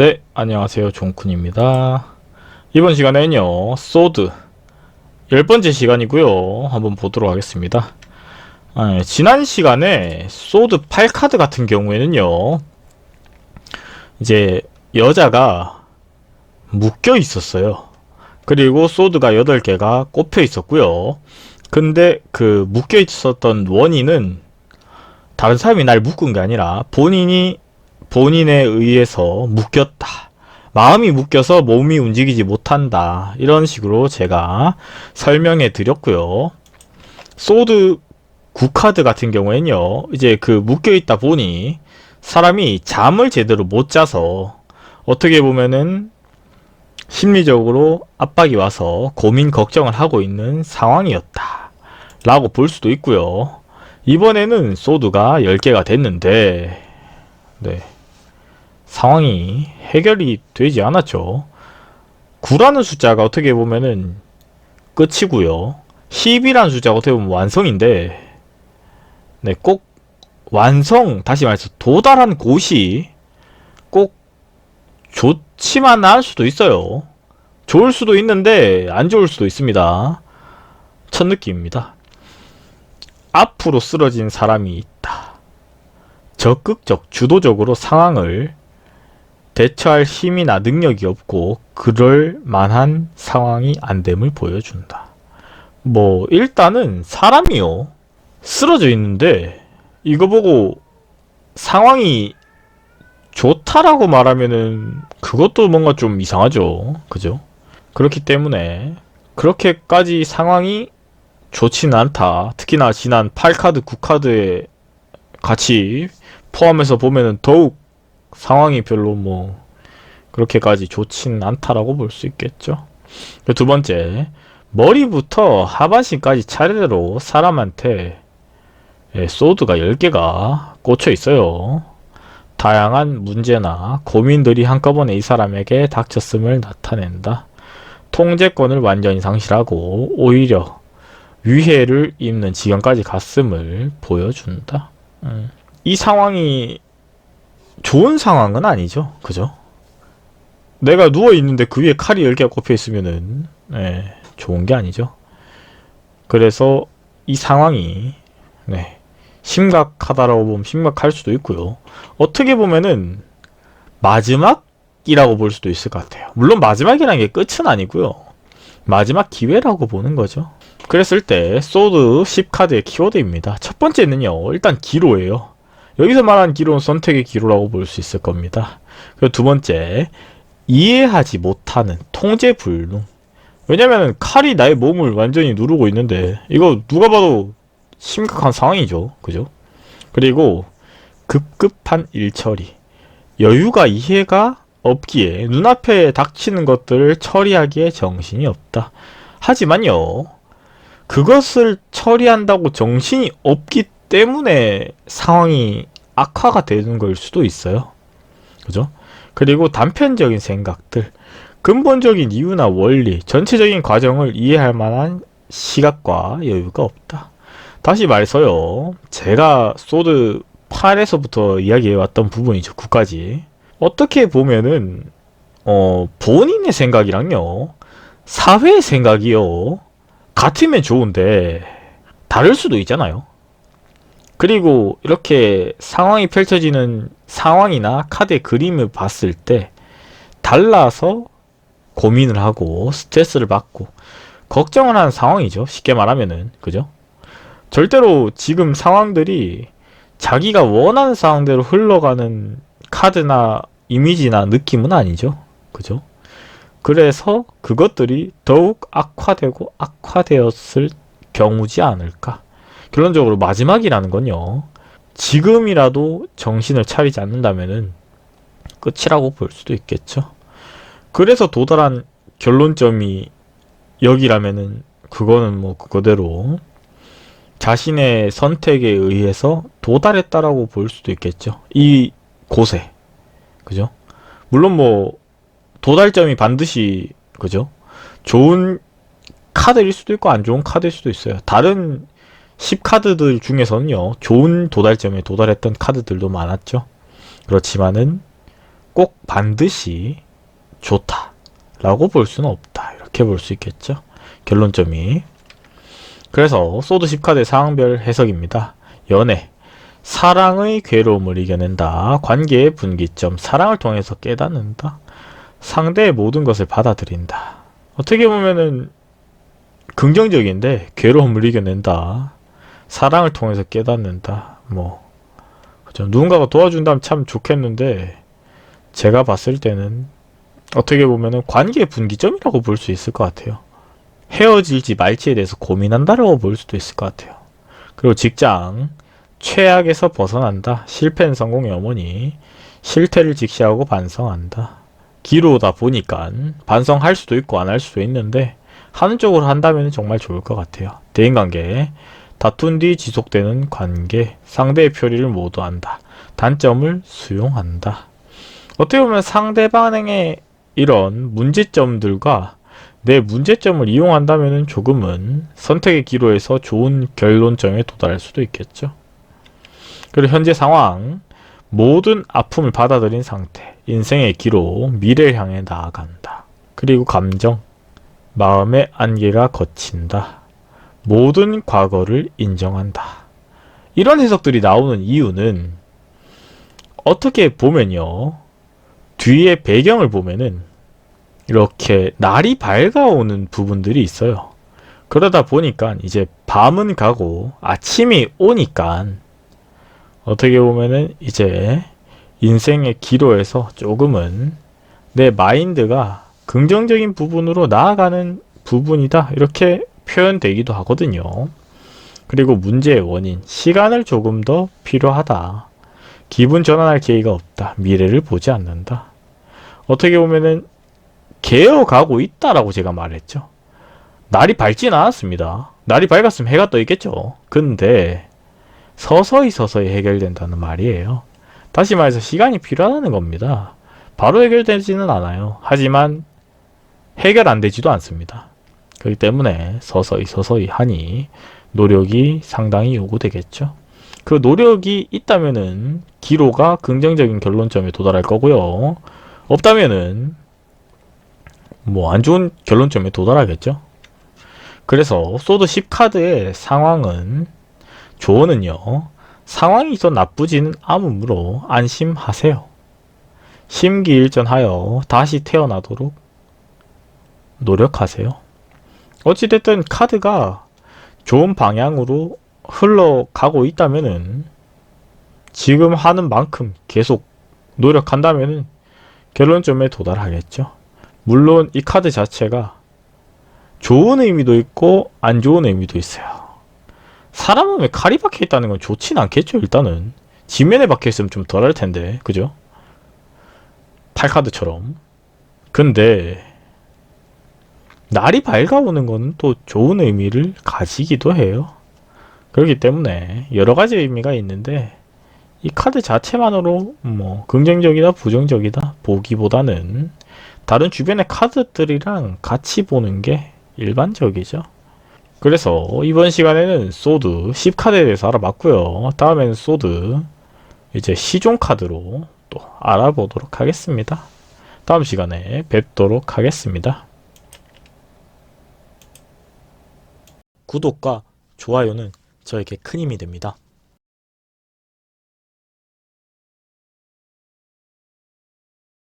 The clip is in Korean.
네, 안녕하세요. 종쿤입니다. 이번 시간에는요, 소드 10번째 시간이고요. 한번 보도록 하겠습니다. 지난 시간에 소드 8카드 같은 경우에는요, 이제 여자가 묶여 있었어요. 그리고 소드가 8개가 꼽혀 있었고요. 근데 그 묶여 있었던 원인은 다른 사람이 날 묶은 게 아니라 본인에 의해서 묶였다. 마음이 묶여서 몸이 움직이지 못한다. 이런 식으로 제가 설명해 드렸고요. 소드 9카드 같은 경우에는요, 이제 그 묶여있다 보니 사람이 잠을 제대로 못 자서 어떻게 보면은 심리적으로 압박이 와서 고민 걱정을 하고 있는 상황이었다 라고 볼 수도 있고요. 이번에는 소드가 10개가 됐는데 네, 상황이 해결이 되지 않았죠. 9라는 숫자가 어떻게 보면은 끝이고요. 10이라는 숫자가 어떻게 보면 완성인데, 네, 꼭 완성, 다시 말해서 도달한 곳이 꼭 좋지만 않을 수도 있어요. 좋을 수도 있는데 안 좋을 수도 있습니다. 첫 느낌입니다. 앞으로 쓰러진 사람이 있다. 적극적, 주도적으로 상황을 대처할 힘이나 능력이 없고 그럴 만한 상황이 안 됨을 보여준다. 뭐 일단은 사람이요, 쓰러져 있는데 이거 보고 상황이 좋다라고 말하면은 그것도 뭔가 좀 이상하죠. 그죠? 그렇기 때문에 그렇게까지 상황이 좋지는 않다. 특히나 지난 8카드, 9카드에 같이 포함해서 보면은 더욱 상황이 별로 뭐 그렇게까지 좋지는 않다라고 볼 수 있겠죠. 두 번째, 머리부터 하반신까지 차례대로 사람한테 소드가 10개가 꽂혀 있어요. 다양한 문제나 고민들이 한꺼번에 이 사람에게 닥쳤음을 나타낸다. 통제권을 완전히 상실하고 오히려 위해를 입는 지경까지 갔음을 보여준다. 이 상황이 좋은 상황은 아니죠. 그죠? 내가 누워있는데 그 위에 칼이 10개가 꼽혀있으면은 좋은 게 아니죠. 그래서 이 상황이 심각하다라고 보면 심각할 수도 있고요. 어떻게 보면은 마지막이라고 볼 수도 있을 것 같아요. 물론 마지막이라는 게 끝은 아니고요. 마지막 기회라고 보는 거죠. 그랬을 때 소드 10카드의 키워드입니다. 첫 번째는요, 일단 기로예요. 여기서 말하는 기로는 선택의 기로라고 볼 수 있을 겁니다. 그리고 두 번째, 이해하지 못하는 통제 불능. 왜냐면 칼이 나의 몸을 완전히 누르고 있는데 이거 누가 봐도 심각한 상황이죠. 그죠? 그리고 급급한 일처리. 여유가 이해가 없기에 눈앞에 닥치는 것들을 처리하기에 정신이 없다. 하지만요, 그것을 처리한다고 정신이 없기 때문에 상황이 악화가 되는 걸 수도 있어요. 그죠? 그리고 단편적인 생각들, 근본적인 이유나 원리, 전체적인 과정을 이해할 만한 시각과 여유가 없다. 다시 말해서요, 제가 소드 8에서부터 이야기해왔던 부분이죠. 9까지. 어떻게 보면은 본인의 생각이랑요, 사회의 생각이요, 같으면 좋은데 다를 수도 있잖아요. 그리고 이렇게 상황이 펼쳐지는 상황이나 카드의 그림을 봤을 때 달라서 고민을 하고 스트레스를 받고 걱정을 하는 상황이죠. 쉽게 말하면은. 그죠? 절대로 지금 상황들이 자기가 원하는 상황대로 흘러가는 카드나 이미지나 느낌은 아니죠. 그죠? 그래서 그것들이 더욱 악화되고 악화되었을 경우지 않을까. 결론적으로 마지막이라는 건요, 지금이라도 정신을 차리지 않는다면은 끝이라고 볼 수도 있겠죠. 그래서 도달한 결론점이 여기라면은 그거는 뭐 그거대로 자신의 선택에 의해서 도달했다라고 볼 수도 있겠죠. 이 곳에. 그죠? 물론 뭐 도달점이 반드시 그죠? 좋은 카드일 수도 있고 안 좋은 카드일 수도 있어요. 다른 10카드들 중에서는요, 좋은 도달점에 도달했던 카드들도 많았죠. 그렇지만은 꼭 반드시 좋다 라고 볼 수는 없다, 이렇게 볼 수 있겠죠. 결론점이. 그래서 소드 10카드의 상황별 해석입니다. 연애, 사랑의 괴로움을 이겨낸다. 관계의 분기점, 사랑을 통해서 깨닫는다. 상대의 모든 것을 받아들인다. 어떻게 보면은 긍정적인데, 괴로움을 이겨낸다. 사랑을 통해서 깨닫는다. 그죠. 누군가가 도와준다면 참 좋겠는데, 제가 봤을 때는 어떻게 보면은 관계의 분기점이라고 볼 수 있을 것 같아요. 헤어질지 말지에 대해서 고민한다라고 볼 수도 있을 것 같아요. 그리고 직장, 최악에서 벗어난다. 실패는 성공의 어머니. 실패를 직시하고 반성한다. 기로다 보니까 반성할 수도 있고 안 할 수도 있는데, 하는 쪽으로 한다면 정말 좋을 것 같아요. 대인관계, 다툰 뒤 지속되는 관계, 상대의 표리를 모두 안다. 단점을 수용한다. 어떻게 보면 상대방의 이런 문제점들과 내 문제점을 이용한다면 조금은 선택의 기로에서 좋은 결론점에 도달할 수도 있겠죠. 그리고 현재 상황, 모든 아픔을 받아들인 상태, 인생의 기로, 미래를 향해 나아간다. 그리고 감정, 마음의 안개가 걷힌다. 모든 과거를 인정한다. 이런 해석들이 나오는 이유는 어떻게 보면요, 뒤에 배경을 보면은 이렇게 날이 밝아오는 부분들이 있어요. 그러다 보니까 이제 밤은 가고 아침이 오니까 어떻게 보면은 이제 인생의 기로에서 조금은 내 마인드가 긍정적인 부분으로 나아가는 부분이다, 이렇게 표현되기도 하거든요. 그리고 문제의 원인, 시간을 조금 더 필요하다. 기분 전환할 기회가 없다. 미래를 보지 않는다. 어떻게 보면은 개어가고 있다라고 제가 말했죠. 날이 밝진 않았습니다. 날이 밝았으면 해가 떠 있겠죠. 근데 서서히 해결된다는 말이에요. 다시 말해서 시간이 필요하다는 겁니다. 바로 해결되지는 않아요. 하지만 해결 안 되지도 않습니다. 그렇기 때문에 서서히 하니 노력이 상당히 요구되겠죠. 그 노력이 있다면은 기로가 긍정적인 결론점에 도달할 거고요. 없다면은 안 좋은 결론점에 도달하겠죠. 그래서 소드 10카드의 상황은, 조언은요, 상황이 더 나쁘지는 않으므로 안심하세요. 심기일전하여 다시 태어나도록 노력하세요. 어찌됐든 카드가 좋은 방향으로 흘러가고 있다면은, 지금 하는 만큼 계속 노력한다면은 결론점에 도달하겠죠. 물론 이 카드 자체가 좋은 의미도 있고 안 좋은 의미도 있어요. 사람 몸에 칼이 박혀 있다는 건 좋진 않겠죠. 일단은 지면에 박혀 있으면 좀 덜할 텐데, 그죠? 8카드처럼. 근데 날이 밝아오는 건 또 좋은 의미를 가지기도 해요. 그렇기 때문에 여러 가지 의미가 있는데, 이 카드 자체만으로 긍정적이다 부정적이다 보기보다는 다른 주변의 카드들이랑 같이 보는 게 일반적이죠. 그래서 이번 시간에는 소드 10카드에 대해서 알아봤고요. 다음에는 소드 이제 시종 카드로 또 알아보도록 하겠습니다. 다음 시간에 뵙도록 하겠습니다. 구독과 좋아요는 저에게 큰 힘이 됩니다.